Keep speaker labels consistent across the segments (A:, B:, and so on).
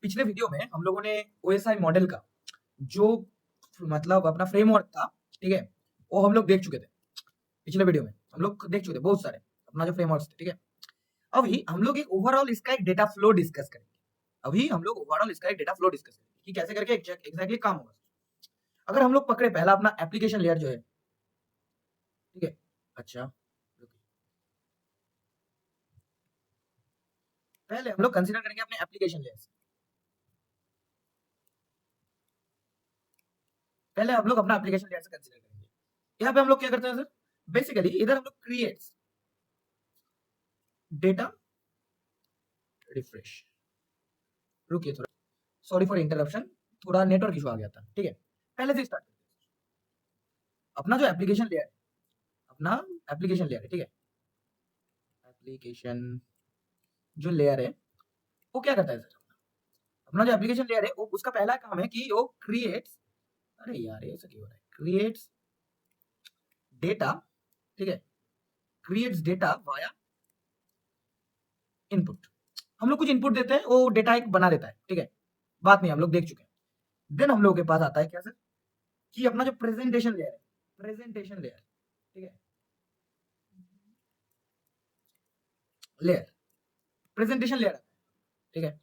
A: पिछले वीडियो में हम लोगों ने ओएसआई मॉडल का जो मतलब अपना फ्रेमवर्क था, ठीक है, वो हम लोग देख चुके थे। पिछले वीडियो में हम लोग देख चुके थे बहुत सारे अपना जो फ्रेमवर्क थे, ठीक है। अभी हम लोग एक ओवरऑल इसका एक डेटा फ्लो डिस्कस करेंगे। अभी हम लोग ओवरऑल इसका एक डेटा फ्लो डिस्कस करेंगे कि कैसे करके एग्जैक्टली काम होगा। अगर हम लोग पकड़े पहला अपना एप्लीकेशन लेयर जो है, ठीक है। अच्छा, पहले हम लोग कंसीडर करेंगे अपने एप्लीकेशन लेयर से। पहले हम लोग अपना एप्लीकेशन लेयर से कंसीडर करेंगे। यहाँ पे हम लोग क्या करते हैं सर, बेसिकली इधर हम लोग क्रिएट्स डेटा रिफ्रेश। रुकिए थोड़ा, सॉरी फॉर इंटरप्शन, थोड़ा नेटवर्क इशू आ गया था, ठीक है। पहले से स्टार्ट करते हैं। अपना जो एप्लीकेशन लेयर है, अपना एप्लीकेशन लेयर है, ठीक है। एप्लीकेशन जो लेयर है वो क्या करता है सर, अपना जो एप्लीकेशन लेयर है वो उसका पहला काम है कि वो क्रिएट्स, अरे यार ये ऐसा क्यों हो रहा है, क्रिएट्स डेटा, ठीक है, क्रिएट्स डेटा वाया इनपुट। हम लोग कुछ इनपुट देते हैं, वो डेटा एक बना देता है, ठीक है। बात नहीं, हम लोग देख चुके हैं। देन हम लोग के पास आता है क्या सर, कि अपना जो प्रेजेंटेशन लेयर है, प्रेजेंटेशन लेयर, ठीक है, लेयर, प्रेजेंटेशन लेयर, ठीक है।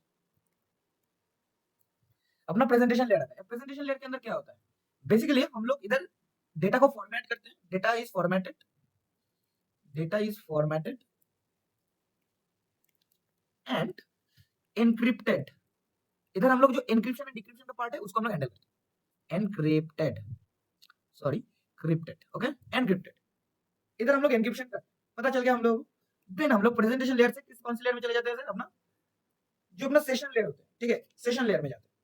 A: अपना प्रेजेंटेशन लेयर आता है। प्रेजेंटेशन लेयर के अंदर क्या होता है, बेसिकली हम लोग इधर डेटा को फॉर्मेट करते हैं। Data is formatted, data is formatted and encrypted. इधर हम लोग जो एनक्रिप्शन एंड डिक्रिप्शन का पार्ट है उसको हम लोग हैंडल करते हैं। Encrypted, sorry, crypted, okay, encrypted. इधर हम लोग एनक्रिप्शन करते हैं, पता चल गया हम लोग। देन हम लोग प्रेजेंटेशन लेयर से किस कौन सी लेयर में चले जाते हैं सर, अपना जो अपना सेशन लेयर होता है, ठीक है, सेशन लेयर में जाते हैं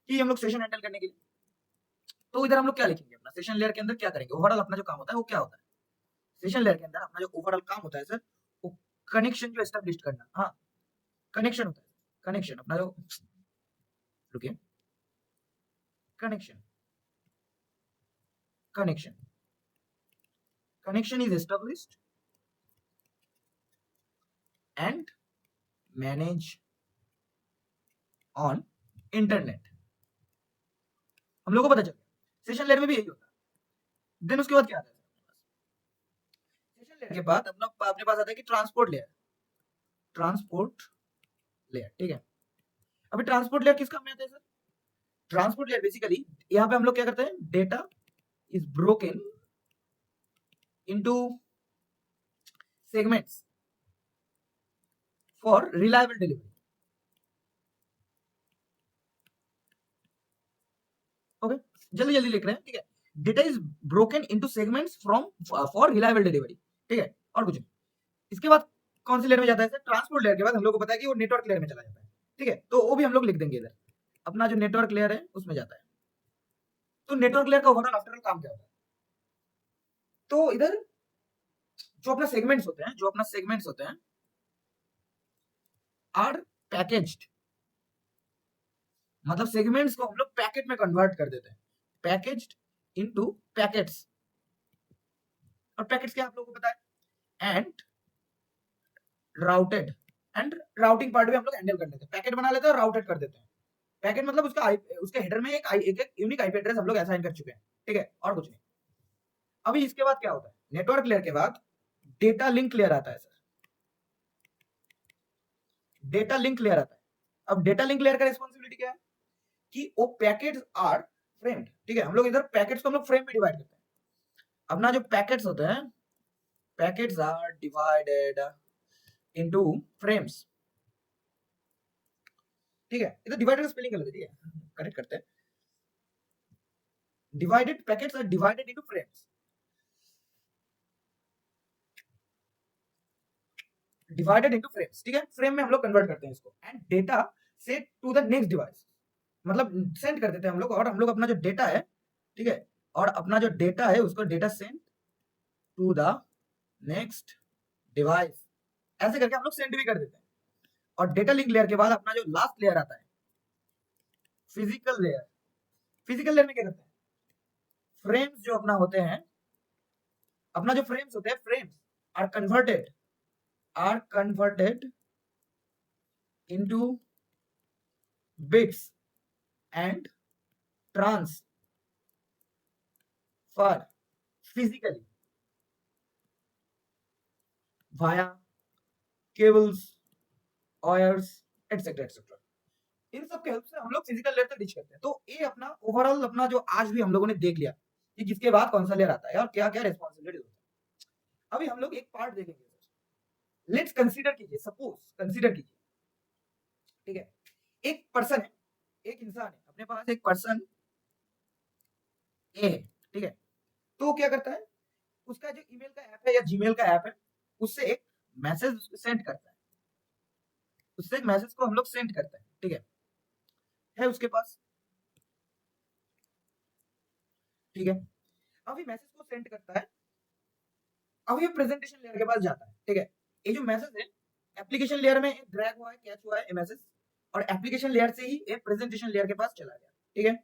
A: कि हम लोग सेशन हैंडल करने के लिए। तो इधर हम लोग क्या लिखेंगे, अपना सेशन लेयर के अंदर क्या करेंगे, ओवरऑल अपना जो काम होता है वो क्या होता है। सेशन लेयर के अंदर अपना जो ओवरऑल काम होता है सर, वो कनेक्शन जो एस्टेब्लिश करना, हाँ, कनेक्शन होता है। कनेक्शन अपना जो, रुकिए, connection, connection, connection is established and manage on internet. हम लोगों को पता चल गया सेशन लेयर में भी यही होता है। देन उसके बाद क्या आता है, सेशन लेयर के बाद अपना अपने पास आता है कि ट्रांसपोर्ट लेयर, ट्रांसपोर्ट लेयर, ठीक है। अभी ट्रांसपोर्ट लेयर किस काम में आता है सर, ट्रांसपोर्ट लेयर बेसिकली यहाँ पे हम लोग क्या करते हैं, data is broken into segments for reliable delivery. Okay, जल्दी जल्दी लिख रहे हैं, ठीक है। Data is broken into segments from for reliable delivery, ठीक है, और कुछ नहीं। इसके बाद कौन सी लेयर में जाता है सर, ट्रांसपोर्ट लेयर के बाद हम लोग को पता है कि वो नेटवर्क लेयर में चला जाता है, ठीक है। तो वो भी हम लोग लिख देंगे इधर, अपना जो नेटवर्क लेयर है उसमें जाता है। तो नेटवर्क लेयर का ओवरऑल आफ्टर काम क्या होता है, तो इधर जो अपना सेगमेंट्स होते हैं, जो अपना सेगमेंट्स होते हैं आर पैकेज्ड, मतलब सेगमेंट्स को हम लोग पैकेट में कन्वर्ट कर देते हैं, पैकेज्ड इनटू पैकेट्स। और पैकेट्स क्या आप लोगों को पता है, and routed, and routing part भी हम लोग हैंडल कर लेते हैं। पैकेट बना लेते हैं और राउटेड कर देते हैं। पैकेट मतलब उसका उसके हेडर में एक यूनिक आईपी एड्रेस हम लोग असाइन कर चुके हैं, ठीक है, और कुछ नहीं। अभी इसके बाद क्या होता है, नेटवर्क लेयर के बाद डेटा लिंक लेयर आता है सर, डेटा लिंक लेयर आता है। अब डेटा लिंक लेयर का रिस्पॉन्सिबिलिटी क्या है, कि वो पैकेट्स आर फ्रेम्ड, ठीक है। हम लोग इधर पैकेट्स को हम लोग फ्रेम में डिवाइड करते हैं। अपना जो पैकेट्स होते हैं, packets are divided into frames, ठीक है। इधर डिवाइडेड का स्पेलिंग गलत है, ठीक है, करेक्ट करते हैं। Divided, packets are divided into frames, divided into frames, ठीक है। फ्रेम में हम लोग कन्वर्ट करते हैं इसको, and data set to the next device, मतलब सेंड कर देते हैं हम लोग। और हम लोग अपना जो डेटा है, ठीक है, और अपना जो डेटा है उसको data send to the next device, ऐसे करके हम लोग सेंड भी कर देते हैं। और डेटा लिंक लेयर के बाद अपना जो लास्ट लेयर आता है, फिजिकल लेयर। फिजिकल लेयर में क्या करते हैं, फ्रेम्स जो अपना होते हैं, अपना जो फ्रेम्स होते हैं, frames are converted, are converted into bits and transfer physically via cables, wires, etcetera etcetera. इन सब के हेल्प से हम लोग फिजिकल लेयर तक रीच करते हैं। तो ये अपना ओवरऑल अपना जो आज भी हम लोगों ने देख लिया कि किसके बाद कौन सा लेयर आता है और क्या क्या रिस्पॉन्सिबिलिटी होता है। अभी हम लोग एक पार्ट देखेंगे। लेट्स कंसीडर कीजिए, सपोज कंसीडर कीजिए, ठीक है, एक पर्सन है, एक इंसान है, अपने पास एक पर्सन ए है, ठीक है। तो वो क्या करता है, उसका जो ईमेल का ऐप है या जीमेल का ऐप है, उससे एक मैसेज सेंड करता है, उससे एक मैसेज को हम लोग सेंड करते हैं, ठीक है उसके पास, ठीक है। अभी मैसेज को सेंड करता है, अब ये प्रेजेंटेशन लेयर के पास जाता है, ठीक है। ये जो मैसेज है एप्लीकेशन लेयर में ड्रैग हुआ है, कैच हुआ है मैसेज, और एप्लीकेशन लेयर से ही ये प्रेजेंटेशन लेयर के पास चला गया, ठीक है।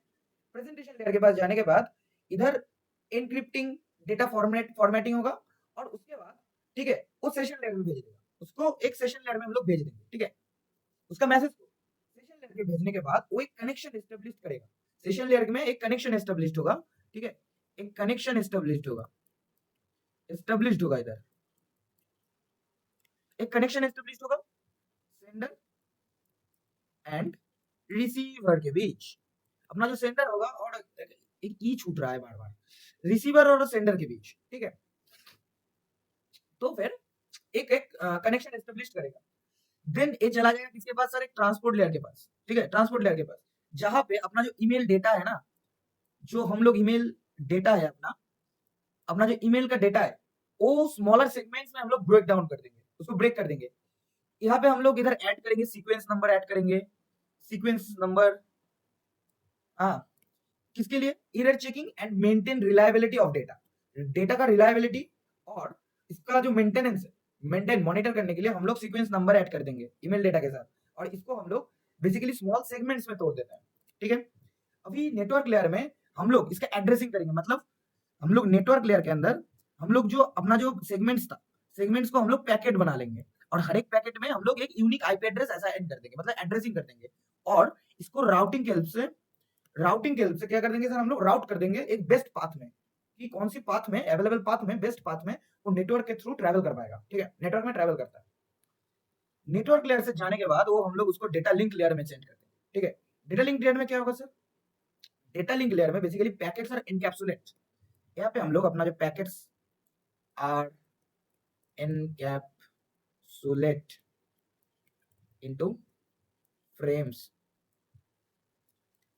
A: प्रेजेंटेशन लेयर के पास जाने के बाद इधर एनक्रिप्टिंग डेटा फॉर्मेटिंग होगा, और उसके बाद, ठीक है, वो सेशन लेयर में भेज देगा उसको, एक सेशन लेयर में हम लोग भेज देंगे, ठीक है, उसका मैसेज को सेशन लेयर के भेजने के बाद वो एक कनेक्शन एस्टेब्लिश करेगा, सेशन लेयर में एक कनेक्शन एस्टेब्लिश होगा, ठीक है, एक कनेक्शन एस्टेब्लिश होगा इधर एक कनेक्शन एस्टेब्लिश होगा सेंडर एंड रिसीवर के बीच। अपना जो सेंडर होगा, और एक ई छूट रहा है बार बार, रिसीवर और सेंडर के बीच, ठीक है। तो फिर एक एक कनेक्शन एस्टेब्लिश करेगा, देन ये चला जाएगा किसके पास सर, एक ट्रांसपोर्ट लेयर के पास, ठीक है, ट्रांसपोर्ट लेयर के पास, जहां पे अपना जो ईमेल डेटा है ना, जो हम लोग ईमेल डेटा है अपना अपना जो ईमेल का डेटा है, वो स्मॉलर सेगमेंट्स में हम लोग ब्रेक डाउन कर देंगे, उसको ब्रेक कर देंगे। यहाँ पे हम लोग इधर ऐड करेंगे सीक्वेंस नंबर, ऐड करेंगे सीक्वेंस नंबर, हाँ, किसके लिए, error checking and maintain reliability of data, data का रिलायबिलिटी और इसका जो मेंटेनेंस है, मेंटेन मॉनिटर करने के लिए हम लोग सीक्वेंस नंबर ऐड कर देंगे ईमेल डेटा के साथ, और इसको हम लोग बेसिकली स्मॉल सेगमेंट्स में तोड़ देते हैं, ठीक है। अभी नेटवर्क लेयर में हम लोग इसका एड्रेसिंग करेंगे, मतलब हम लोग नेटवर्क लेयर के अंदर हम लोग जो अपना जो सेगमेंट्स था, सेगमेंट्स को हम लोग पैकेट बना लेंगे, और हर एक पैकेट में हम लोग एक यूनिक आईपी एड्रेस ऐसा ऐड कर देंगे, मतलब एड्रेसिंग कर देंगे, और इसको राउटिंग के हेल्प से क्या कर देंगे सर, हम लोग राउट कर देंगे एक बेस्ट पाथ में, कि कौन सी पाथ में, अवेलेबल पाथ में, बेस्ट पाथ में वो नेटवर्क के थ्रू ट्रैवल कर पाएगा, ठीक है, नेटवर्क में ट्रैवल करता है। नेटवर्क लेयर से जाने के बाद वो हम लोग उसको डेटा लिंक लेयर में चेंज करते हैं, ठीक है। डेटा लिंक लेयर में क्या होगा सर, डेटा लिंक लेयर में बेसिकली पैकेट्स और एनकैप्सुलेट, यहाँ पे हम लोग अपना जो packets are encapsulate into frames,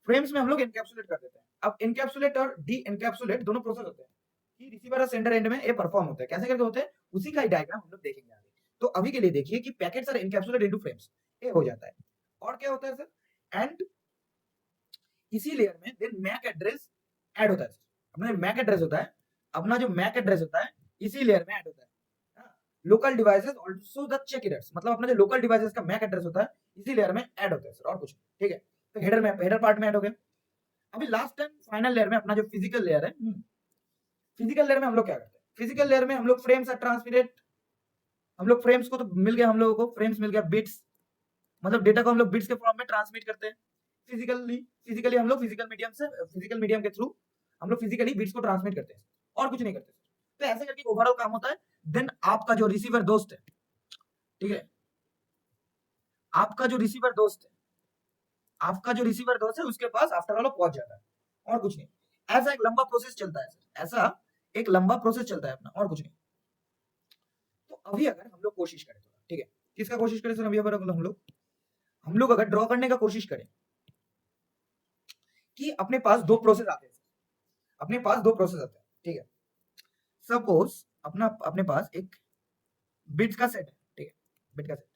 A: frames में हम लोग एनकैप्सुलेट कर देते हैं। अब एनकैप्सुलेट और डी एनकैप्सुलेट दोनों प्रोसेस होते हैं कि रिसीवर और सेंडर एंड में ये परफॉर्म होता है, कैसे करके होते हैं उसी का ही डायग्राम हम लोग देखेंगे आगे। तो अभी के लिए देखिए कि packets are encapsulate into frames, ये हो जाता है, और क्या होता है सर, एंड इसी लेयर में देन मैक एड्रेस ऐड होता है, अपना मैक एड्रेस होता है, अपना जो मैक एड्रेस होता है इसी लेयर में ऐड होता है। Local devices also the check address, मतलब अपना जो लोकल डिवाइसेस का मैक एड्रेस होता है इसी लेयर में ऐड होता है सर, और कुछ, ठीक है। तो हेडर पार्ट में ऐड हो गया। अभी लास्ट एंड फाइनल लेयर में अपना जो फिजिकल लेयर है, फिजिकल लेयर में हम लोग क्या करते हैं, फिजिकल लेयर में हम लोग फ्रेम्स आर ट्रांसमिटेड, हम लोग फ्रेम्स को तो मिल गया, हम लोगों को फ्रेम्स मिल गया, बिट्स, मतलब डेटा को हम लोग बिट्स के फॉर्म में ट्रांसमिट करते हैं, फिजिकली हम लोग फिजिकल मीडियम के थ्रू हम लोग फिजिकली बिट्स को ट्रांसमिट करते हैं, और कुछ नहीं करते। तो ऐसे करके ओवरऑल काम होता है। देन आपका जो रिसीवर दोस्त है, ठीक है, आपका जो रिसीवर दोस्त है उसके पास आफ्टर ऑल पहुंच जाता है, और कुछ नहीं। ऐसा एक लंबा प्रोसेस चलता है सर, ऐसा एक लंबा प्रोसेस चलता है अपना, और कुछ नहीं। तो अभी अगर हम लोग कोशिश करें थोड़ा, ठीक है, किसका कोशिश करें सर, अभी अगर हम लोग अगर ड्रॉ करने का कोशिश करें कि अपने पास दो प्रोसेस आते हैं, ठीक है। सपोज अपने पास एक बिट्स का सेट है, ठीक है, बिट का सेट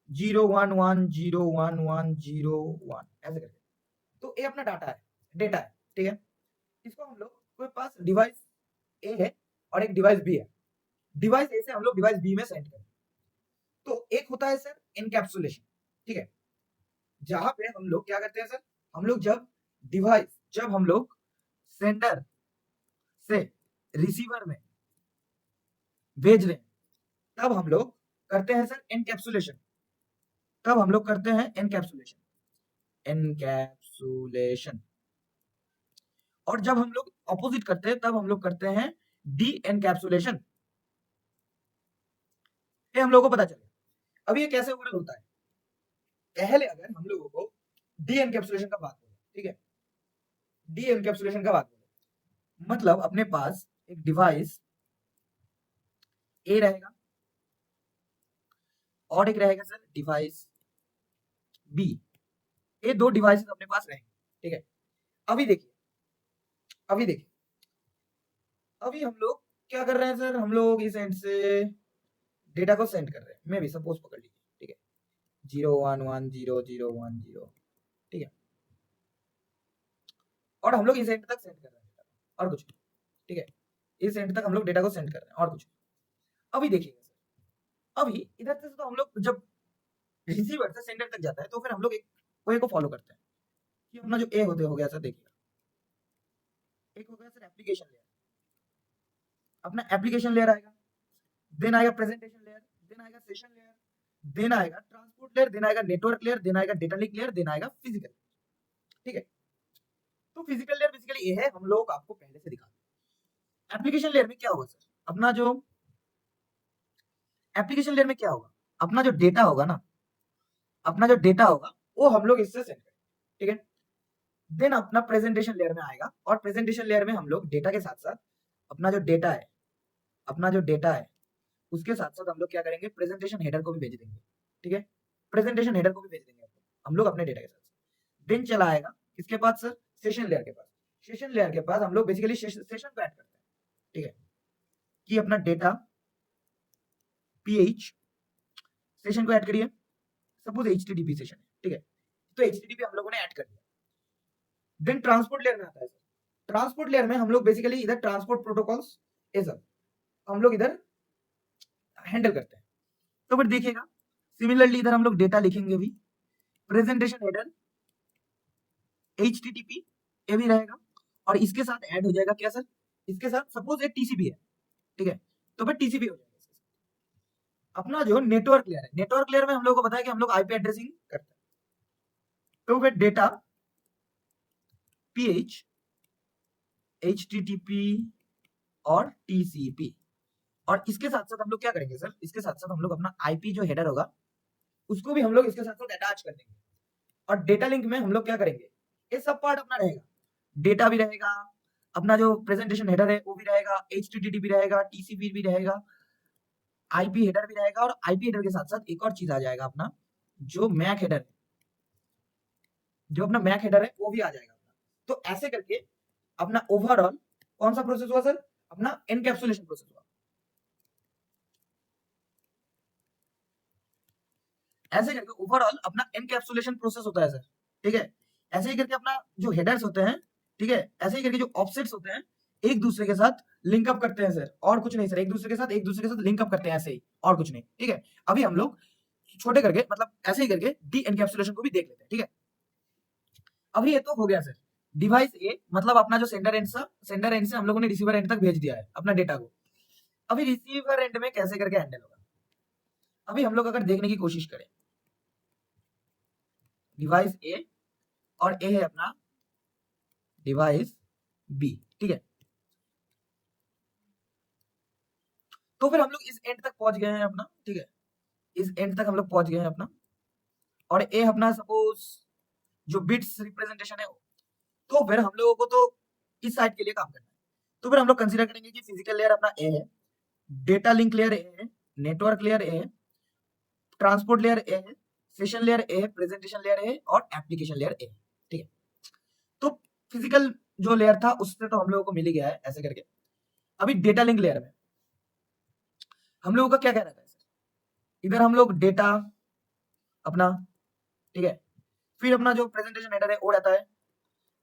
A: 0 1 1 0 1 1 0 1 ऐसे करके। तो ये अपना डेटा है, ठीक है। इसको हम लोग कोई पास डिवाइस ए है और एक डिवाइस बी है, डिवाइस ए से हम लोग डिवाइस बी में सेंड करें। तो एक होता है सर एनकैप्सुलेशन, ठीक है, जहां पे हम लोग क्या करते हैं सर, हम लोग जब हम लोग सेंडर से रिसीवर में भेज रहे हैं तब हम लोग करते हैं सर एनकैप्सुलेशन, एनकैप्सुलेशन। और जब हम लोग ऑपोजिट करते हैं तब हम लोग करते हैं डी एनकैप्सुलेशन। ये हम लोगों को पता चले। अब ये कैसे ओवरऑल होता है, पहले अगर हम लोगों को डी एनकैप्सुलेशन का बात बोले, ठीक है, डी एनकैप्सुलेशन का बात बोले मतलब अपने पास एक डिवाइस ए रहेगा और एक रहेगा सर डिवाइस बी। ये दो डिवाइसेस अपने पास रहेंगे, ठीक है। अभी देखिए अभी हम लोग क्या कर रहे हैं सर, हम लोग इस एंड से डेटा को सेंड कर रहे हैं। मैं भी सपोज पकड़ लीजिए, ठीक है, 0110010, ठीक है, और हम लोग इस एंड तक सेंड कर रहे हैं और कुछ नहीं, ठीक है, इस एंड तक हम लोग डेटा को सेंड कर रहे हैं और कुछ नहीं। अभी देखिएगा सर, अभी इधर से तो हम लोग जब रिसीवर से सेंडर तक जाता है तो फिर हम लोग एक वे को फॉलो करते हैं कि अपना जो ए होते हो गया सर, देखिएगा एक हो गया सर एप्लीकेशन लेयर, अपना एप्लीकेशन लेयर आएगा, देन आएगा प्रेजेंटेशन लेयर, देन आएगा सेशन लेयर, देन आएगा ट्रांसपोर्ट लेयर, देन आएगा नेटवर्क लेयर, देन आएगा डेटा लिंक लेयर, देन आएगा फिजिकल, ठीक है। तो फिजिकल लेयर बेसिकली ये है, हम लोग आपको पहले से दिखा दें। एप्लीकेशन लेयर में क्या होगा सर, अपना जो एप्लीकेशन लेयर में क्या होगा, अपना जो डेटा होगा ना, अपना जो डेटा होगा वो हम लोग इससे सेंड करेंगे, ठीक है। देन अपना प्रेजेंटेशन लेयर में आएगा और प्रेजेंटेशन लेयर में हम लोग डेटा के साथ साथ अपना जो डेटा है, अपना जो डेटा है उसके साथ साथ हम लोग क्या करेंगे, प्रेजेंटेशन हेडर को भी भेज देंगे, ठीक है, प्रेजेंटेशन हेडर को भी भेज देंगे हम लोग अपने डेटा के साथ। देन चला आएगा किसके पास सर, सेशन लेयर के पास। सेशन लेयर के पास हम लोग बेसिकली सेशन को ऐड करते हैं, ठीक है, कि अपना डेटा पीएच सेशन को ऐड करिए, सपोज एचटीटीपी सेशन है, ठीक है, तो एचटीटीपी हम लोगों ने ऐड कर दिया। देन ट्रांसपोर्ट लेयर में आता है सर, ट्रांसपोर्ट लेयर में हम लोग बेसिकली इधर ट्रांसपोर्ट प्रोटोकॉल्स ये सब हम लोग इधर हैंडल करते हैं। तो फिर देखिएगा सिमिलरली इधर हम लोग डेटा लिखेंगे भी, प्रेजेंटेशन हेडर एचटीटीपी ये भी रहेगा और इसके साथ ऐड हो जाएगा क्या सर, इसके साथ सपोज एक टीसीपी है, ठीक है, तो फिर टीसीपी हो जाएगा। अपना जो नेटवर्क लेयर है, नेटवर्क लेयर में हम लोग को बताया कि हम लोग आईपी एड्रेसिंग करते हैं, तो फिर डेटा पीएच एचटीटीपी और टीसीपी, और इसके साथ साथ हम लोग क्या करेंगे सर, इसके साथ साथ हम लोग अपना आईपी जो हेडर होगा उसको भी हम लोग इसके साथ साथ अटैच कर देंगे। और डेटा लिंक में हम लोग क्या करेंगे, ये सब पार्ट अपना रहेगा, डेटा भी रहेगा, अपना जो प्रेजेंटेशन हेडर है वो भी रहेगा, एचटीटीपी भी रहेगा, टीसीपी भी रहेगा, आईपी हेडर भी रहेगा, और आईपी हेडर के साथ साथ एक और चीज आ जाएगा, अपना जो मैक हेडर है, जो अपना मैक हेडर है वो भी आ जाएगा। तो ऐसे करके अपना ओवरऑल कौन सा प्रोसेस हुआ सर, अपना एनकैप्सुलेशन प्रोसेस हुआ। ऐसे करके ओवरऑल अपना एनकैप्सुलेशन प्रोसेस होता है सर, ठीक है। ऐसे ही करके अपना जो हेडर्स होते हैं, ठीक है, ऐसे ही करके जो ऑफसेट्स होते हैं एक दूसरे के साथ लिंक अप करते हैं सर, और कुछ नहीं सर, एक दूसरे के साथ लिंक अप करते हैं ऐसे ही, और कुछ नहीं, ठीक है। अभी हम लोग छोटे करके मतलब ऐसे ही करके डी एनकैप्सुलेशन को भी देख लेते हैं, ठीक है। अभी ये तो हो गया सर डिवाइस ए, मतलब अपना जो सेंडर एंड से हम लोगों ने रिसीवर एंड तक भेज दिया है अपना डेटा को। अभी रिसीवर एंड में कैसे करके हैंडल होगा, अभी हम लोग अगर देखने की कोशिश करें, डिवाइस ए और ए है अपना डिवाइस बी, ठीक है, तो फिर हम लोग इस एंड तक पहुंच गए हैं अपना, ठीक है, इस एंड तक हम लोग पहुंच गए हैं अपना, और ए अपना सपोज जो बिट्स रिप्रेजेंटेशन है, तो फिर हम लोगों को तो इस साइड के लिए काम करना है। तो फिर हम लोग कंसीडर करेंगे कि फिजिकल लेयर अपना ए है, डेटा लिंक लेयर ए है, नेटवर्क लेयर ए है, ट्रांसपोर्ट लेयर ए है, सेशन लेयर ए है, प्रेजेंटेशन लेयर ए है, और एप्लीकेशन लेयर ए है, ठीक है। तो फिजिकल जो लेयर था उससे तो हम लोगों को मिल ही गया है ऐसे करके। अभी डेटा लिंक लेयर में हम लोगों का क्या कहना है, इधर हम लोग डेटा अपना, ठीक है, फिर अपना जो प्रेजेंटेशन हेडर है वो रहता है,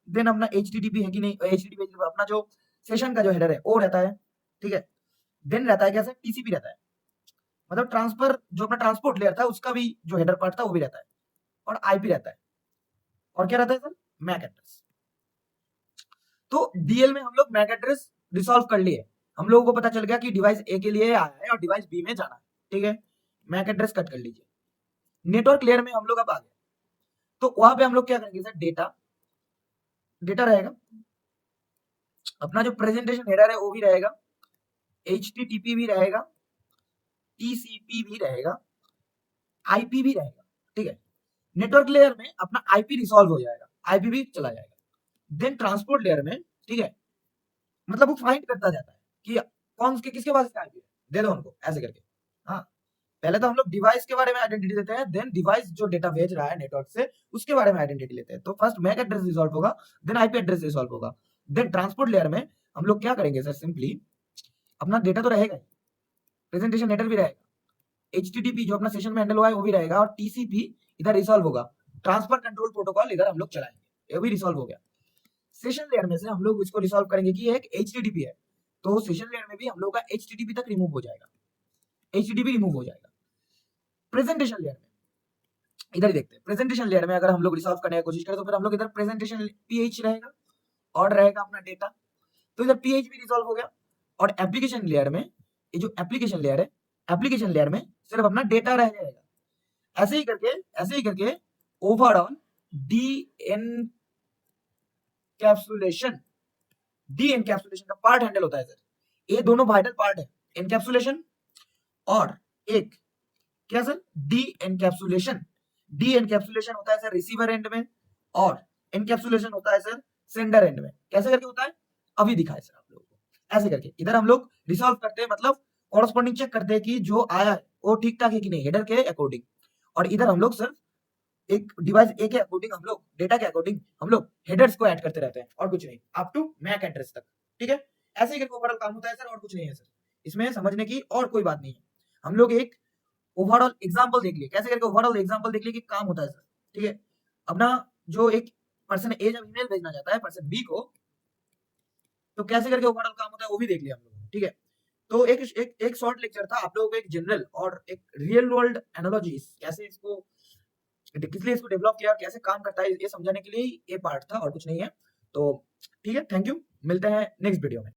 A: देन अपना एचटीटीपी है कि नहीं, एचटीटीपी अपना जो सेशन का जो हेडर है वो रहता है, ठीक है, देन रहता है क्या सर, टीसीपी रहता है, मतलब ट्रांसफर जो अपना ट्रांसपोर्ट लेयर था उसका भी जो हेडर पार्ट था वो भी रहता है, और आईपी रहता है, और क्या रहता है सर, मैक एड्रेस। तो डीएल में हम लोग मैक एड्रेस रिसॉल्व कर लिए, हम लोगों को पता चल गया कि डिवाइस ए के लिए आया है और डिवाइस बी में जाना है, ठीक है, मैक एड्रेस कट कर लीजिए। नेटवर्क लेयर में हम लोग अब आ गए, तो वहां पे हम लोग क्या करेंगे सर, डेटा रहेगा, अपना जो प्रेजेंटेशन हेडर है वो भी रहेगा, HTTP भी रहेगा, TCP भी रहेगा, IP भी रहेगा, ठीक है। नेटवर्क लेयर में अपना IP रिसॉल्व हो जाएगा, IP भी चला जाएगा। देन ट्रांसपोर्ट लेयर में, ठीक है, मतलब वो फाइंड करता जाता है कि कौन के किसके पास IP है, दे दो उनको, ऐसे करके। हाँ, पहले तो हम लोग डिवाइस के बारे में आइडेंटिटी देते हैं, देन डिवाइस जो डेटा भेज रहा है नेटवर्क से उसके बारे में आइडेंटिटी लेते हैं। तो फर्स्ट मैक एड्रेस रिजॉल्व होगा, देन IP एड्रेस रिजॉल्व होगा। देन ट्रांसपोर्ट लेयर में हम लोग क्या करेंगे सर, सिंपली अपना डेटा तो रहेगा, प्रेजेंटेशन हेडर भी रहेगा, HTTP जो अपना सेशन में हैंडल हुआ है वो भी रहेगा, और TCP इधर रिसॉल्व होगा, ट्रांसफर कंट्रोल प्रोटोकॉल इधर हम लोग चलाएंगे, ये भी रिसॉल्व हो गया। सेशन लेयर में से हम लोग इसको रिसॉल्व करेंगे कि एक HTTP है, तो सेशन लेयर में भी हम लोग का HTTP तक रिमूव हो जाएगा, HTTP रिमूव हो जाएगा। प्रेजेंटेशन लेयर में इधर ही देखते हैं, प्रेजेंटेशन लेयर में अगर हम लोग रिसॉल्व करने की कोशिश करें तो फिर हम लोग इधर प्रेजेंटेशन PH रहेगा और रहेगा अपना डेटा, तो इधर PH भी रिसॉल्व हो गया। और एप्लीकेशन लेयर में, ये जो एप्लीकेशन लेयर है, एप्लीकेशन लेयर में सिर्फ अपना डेटा रह जाएगा। ऐसे ही करके ओवरऑल डी एनकैप्सुलेशन का पार्ट हैंडल होता है सर। ये दोनों वाइटल पार्ट है, एनकैप्सुलेशन और एक क्या सर, डी एनकैप्सुलेशन होता है सर रिसीवर एंड में, और एनकैप्सुलेशन होता है सर सेंडर एंड में। कैसे करके होता है अभी दिखाए सर आप लोगों को। ऐसे करके इधर हम लोग रिसॉल्व करते हैं, मतलब कॉरस्पॉन्डिंग चेक करते हैं कि जो आया है वो ठीक ठाक है कि नहीं, हेडर के अकॉर्डिंग। और इधर हम लोग सिर्फ एक डिवाइस ए के अकॉर्डिंग, हम लोग डेटा के अकॉर्डिंग हम लोग हेडर्स को ऐड करते रहते हैं, और कुछ नहीं, अप टू मैक एड्रेस तक, ठीक है। ऐसे ही करके ओवरऑल काम होता है सर, और कुछ नहीं है सर, इसमें समझने की और कोई बात नहीं है। हम लोग एक ओवरऑल एग्जांपल देख लिए, कैसे करके ओवरऑल एग्जांपल देख लिए कि काम होता है सर, ठीक है। अपना जो एक पर्सन ए जब ईमेल भेजना चाहता है पर्सन बी को, तो कैसे करके ओवरऑल काम होता है वो भी देख लिया हम लोगों ने, ठीक है। तो एक शॉर्ट लेक्चर था आप लोगों को, एक जनरल और एक रियल वर्ल्ड एनालॉजीज, कैसे इसको किस लिए इसको डेवलप किया, कैसे काम करता है, ये समझाने के लिए ये पार्ट था, और कुछ नहीं है। तो ठीक है, थैंक यू, मिलते हैं नेक्स्ट वीडियो में।